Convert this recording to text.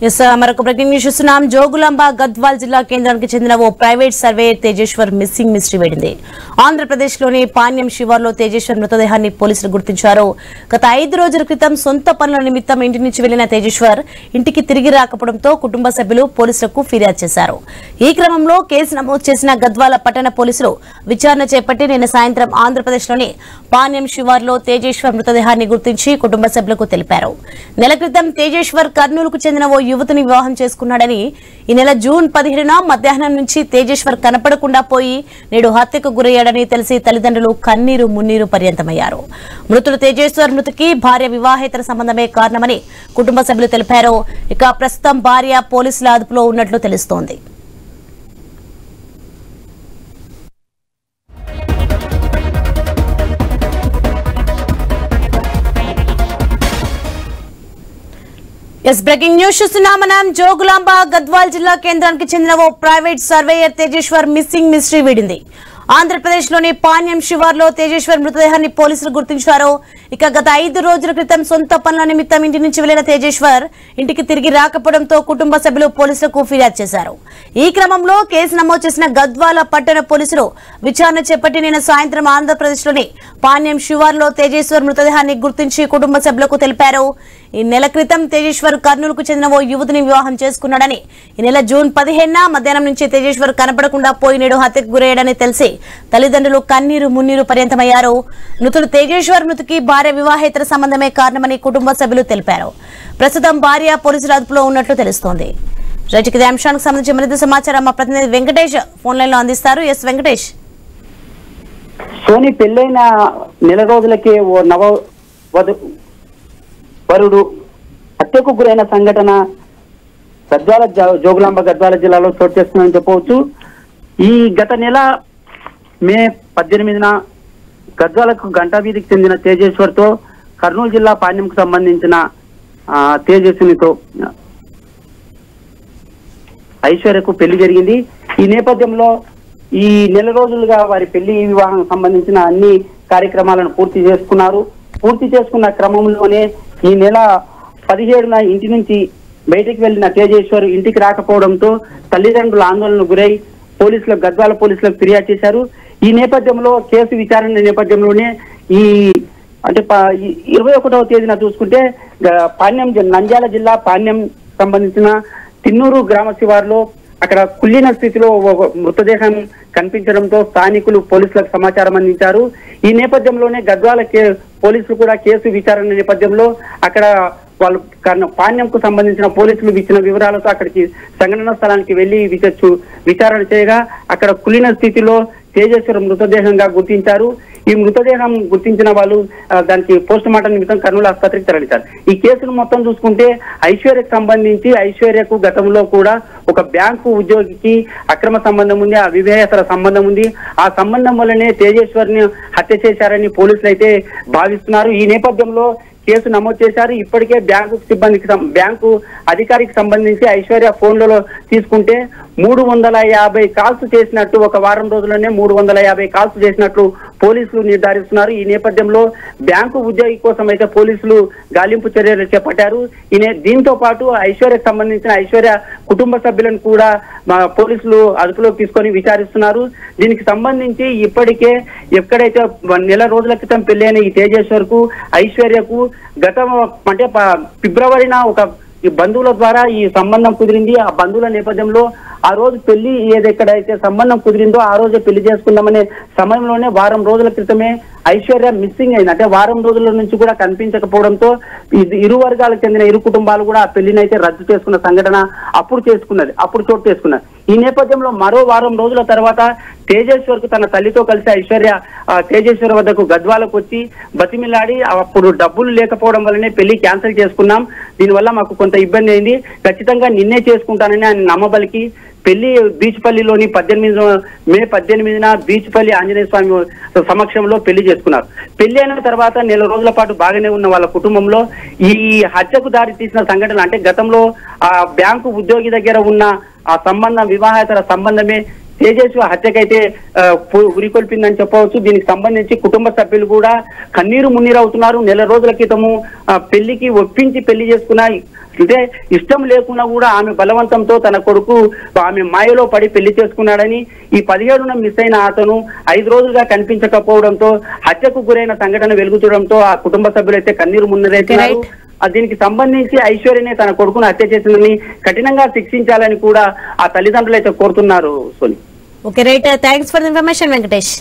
మరొక breaking news చూస్తున్నాం. జోగులాంబ గద్వాల్ జిల్లా కేంద్రానికి చెందిన ఓ private surveyor Tejeswar missing mystery వేడింది. ఆంధ్రప్రదేశ్లోని పాణ్యం శివార్లో తేజేశ్వర్ మృతదేహాన్ని పోలీసులు గుర్తించారు. గత 5 రోజుల క్రితం సొంత పనుల నిమిత్తం ఇంటి నుంచి వెళ్లిన తేజేశ్వర్ ఇంటికి తిరిగి రాకపోవడంతో కుటుంబ సభ్యులు పోలీసులకు ఫిర్యాదు చేశారు. ఈ క్రమంలో కేసు నమోదు చేసిన గద్వాల పట్టణ పోలీసులు విచారణ చేపట్టి నిన్న సాయంత్రం ఆంధ్రప్రదేశ్లోని పాణ్యం శివార్లో తేజేశ్వర్ మృతదేహాన్ని గుర్తించి కుటుంబ సభ్యులకు తెలిపారు. నెల క్రితం తేజేశ్వర్ కర్నూలుకు చెందిన ఓ యువతిని వివాహం చేసుకున్నాడని, ఈ నెల జూన్ 17న మధ్యాహ్నం నుంచి తేజేశ్వర్ కనపడకుండా పోయి నేడు హత్యకు గురయ్యాడని తెలిసి తల్లిదండ్రులు కన్నీరు మున్నీరు పర్యంతమయ్యారు. మృతుడు తేజేశ్వర్ మృతికి భార్య వివాహేతర సంబంధమే కారణమని కుటుంబ సభ్యులు తెలిపారు. ఇక ప్రస్తుతం భార్య పోలీసుల అదుపులో ఉన్నట్లు తెలుస్తోంది. బ్రేకింగ్ న్యూస్ చూస్తున్నాం. మనం జోగులాంబ గద్వాల్ జిల్లా కేంద్రానికి చెందిన ఓ private surveyor Tejeswar missing mystery వీడింది. ఆంధ్రప్రదేశ్లోని పాణ్యం శివార్లో తేజేశ్వర్ మృతదేహాన్ని పోలీసులు గుర్తించారు. ఇక గత 5 రోజుల క్రితం సొంత పనుల నిమిత్తం ఇంటి నుంచి వెళ్లిన తేజేశ్వర్ ఇంటికి తిరిగి రాకపోవడంతో కుటుంబ సభ్యులు పోలీసులకు ఫిర్యాదు చేశారు. ఈ క్రమంలో కేసు నమోదు చేసిన గద్వాల పట్టణ పోలీసులు విచారణ చేపట్టి నిన్న సాయంత్రం ఆంధ్రప్రదేశ్లోని పాణ్యం శివార్లో తేజేశ్వర్ మృతదేహాన్ని గుర్తించి కుటుంబ సభ్యులకు తెలిపారు. ఈ నెల క్రితం తేజేశ్వర్ కర్నూలుకు చెందిన ఓ యువతిని వివాహం చేసుకున్నాడని, ఈ నెల జూన్ 15న మధ్యాహ్నం నుంచి తేజేశ్వర్ కనపడకుండా పోయి నేడు హత్యకు గురయ్యాడని తెలిసి తల్లిదండ్రులు కన్నీరు మున్నీరు పర్యంతమయ్యారు. మృతుడు తేజేశ్వర్ మృతికి భార్య వివాహేతర సంబంధమే కారణమని కుటుంబ సభ్యులు తెలిపారు. ప్రస్తుతం భార్య పోలీసుల అదుపులో ఉన్నట్లు తెలుస్తోంది. ఇదే అంశానికి సంబంధించి మరింత సమాచారం మా ప్రతినిధి వెంకటేష్ ఫోన్ లైన్ లో అందిస్తారు. ఎస్ వెంకటేష్. సోని పెళ్లైన నెల రోజులకే ఓ వరుడు హత్యకు గురైన సంఘటన జోగులాంబ గద్వాల జిల్లాలో చోటు చేసుకుందని చెప్పవచ్చు. ఈ గత నెల మే 18న గద్వాలకు గంటా వీధికి చెందిన తేజేశ్వర్ తో కర్నూలు జిల్లా పాణ్యంకు సంబంధించిన తేజస్వినితో ఐశ్వర్యకు పెళ్లి జరిగింది. ఈ నేపథ్యంలో ఈ నెల రోజులుగా వారి పెళ్లి వివాహం సంబంధించిన అన్ని కార్యక్రమాలను పూర్తి చేసుకున్న క్రమంలోనే ఈ నెల 17న ఇంటి నుంచి బయటికి వెళ్లిన తేజేశ్వర్ ఇంటికి రాకపోవడంతో తల్లిదండ్రులు ఆందోళనకు గురై గద్వాల పోలీసులకు ఫిర్యాదు చేశారు. ఈ నేపథ్యంలో కేసు విచారణ నేపథ్యంలోనే ఈ 21వ తేదీన చూసుకుంటే పాణ్యం నంద్యాల జిల్లా పాణ్యం సంబంధించిన తిన్నూరు గ్రామ శివారులో అక్కడ కుళ్ళిన స్థితిలో మృతదేహం కనిపించడంతో స్థానికులు పోలీసులకు సమాచారం అందించారు. ఈ నేపథ్యంలోనే గద్వాల పోలీసులు కూడా కేసు విచారణ నేపథ్యంలో అక్కడ వాళ్ళు పాణ్యంకు సంబంధించిన పోలీసులు ఇచ్చిన వివరాలతో అక్కడికి సంఘటన స్థలానికి వెళ్లి విచారణ చేయగా అక్కడ కుళ్ళిన స్థితిలో తేజేశ్వర్ మృతదేహంగా గుర్తించారు. ఈ మృతదేహం గుర్తించిన వాళ్ళు దానికి పోస్ట్ మార్టం నిమిత్తం కర్నూలు ఆసుపత్రికి తరలించారు. ఈ కేసును మొత్తం చూసుకుంటే ఐశ్వర్యకు సంబంధించి ఐశ్వర్యకు గతంలో కూడా ఒక బ్యాంకు ఉద్యోగికి అక్రమ సంబంధం ఉంది, అవివాహేతర సంబంధం ఉంది. ఆ సంబంధం వల్లనే తేజేశ్వర్ ని హత్య చేశారని పోలీసులు అయితే భావిస్తున్నారు. ఈ నేపథ్యంలో కేసు నమోదు చేశారు. ఇప్పటికే బ్యాంకు అధికారికి సంబంధించి ఐశ్వర్య ఫోన్లలో తీసుకుంటే 350 కాల్స్ చేసినట్టు, ఒక వారం రోజుల్లోనే 350 కాల్స్ చేసినట్లు పోలీసులు నిర్ధారిస్తున్నారు. ఈ నేపథ్యంలో బ్యాంకు ఉద్యోగి కోసం అయితే పోలీసులు గాలింపు చర్యలు చేపట్టారు. దీంతో పాటు ఐశ్వర్యకు సంబంధించిన ఐశ్వర్య కుటుంబ సభ్యులను కూడా పోలీసులు అదుపులోకి తీసుకొని విచారిస్తున్నారు. దీనికి సంబంధించి ఇప్పటికే ఎక్కడైతే నెల రోజుల క్రితం పెళ్లైన ఈ తేజేశ్వర్ కు ఐశ్వర్యకు ఫిబ్రవరిన ఒక ఈ బంధువుల ద్వారా ఈ సంబంధం కుదిరింది. ఆ బంధువుల నేపథ్యంలో ఆ రోజు పెళ్లి ఎక్కడైతే సంబంధం కుదిరిందో ఆ రోజే పెళ్లి చేసుకుందామనే సమయంలోనే వారం రోజుల క్రితమే ఐశ్వర్య మిస్సింగ్ అయింది. అంటే వారం రోజుల నుంచి కూడా కనిపించకపోవడంతో ఇరు వర్గాలకు చెందిన ఇరు కుటుంబాలు కూడా ఆ పెళ్లిని అయితే రద్దు చేసుకున్న సంఘటన అప్పుడు చోటు చేసుకున్నది. ఈ నేపథ్యంలో మరో వారం రోజుల తర్వాత తేజేశ్వర్ కు తన తల్లితో కలిసి ఐశ్వర్య తేజేశ్వర్ వద్దకు గద్వాలకు వచ్చి బతిమిలాడి అప్పుడు డబ్బులు లేకపోవడం వల్లనే పెళ్లి క్యాన్సిల్ చేసుకున్నాం, దీనివల్ల మాకు కొంత ఇబ్బంది అయింది, ఖచ్చితంగా నిన్నే చేసుకుంటానని ఆయన నమ్మబలికి పెళ్లి బీచ్పల్లిలోని మే 18న బీచ్పల్లి ఆంజనేయ స్వామి సమక్షంలో పెళ్లి చేసుకున్నారు. పెళ్లి అయిన తర్వాత నెల రోజుల పాటు బాగానే ఉన్న వాళ్ళ కుటుంబంలో ఈ హత్యకు దారి తీసిన సంఘటన అంటే గతంలో ఆ బ్యాంకు ఉద్యోగి దగ్గర ఉన్న ఆ సంబంధం వివాహేతర సంబంధమే తేజస్వి హత్యకైతే ఉరికొల్పిందని చెప్పవచ్చు. దీనికి సంబంధించి కుటుంబ సభ్యులు కూడా కన్నీరు మున్నీరు అవుతున్నారు. నెల రోజుల క్రితము పెళ్లికి ఒప్పించి పెళ్లి చేసుకున్న, అంటే ఇష్టం లేకున్నా కూడా ఆమె బలవంతంతో తన కొడుకు ఆమె మాయలో పడి పెళ్లి చేసుకున్నాడని, ఈ 17న మిస్ అయిన అతను 5 రోజులుగా కనిపించకపోవడంతో హత్యకు గురైన సంఘటన వెలుగుచూడడంతో ఆ కుటుంబ సభ్యులైతే కన్నీరు మున్నీరైతున్నారు. దీనికి సంబంధించి ఐశ్వర్యనే తన కొడుకును హత్య చేసిందని కఠినంగా శిక్షించాలని కూడా ఆ తల్లిదండ్రులు అయితే కోరుతున్నారు. Soni. Okay right, thanks for the information Venkatesh.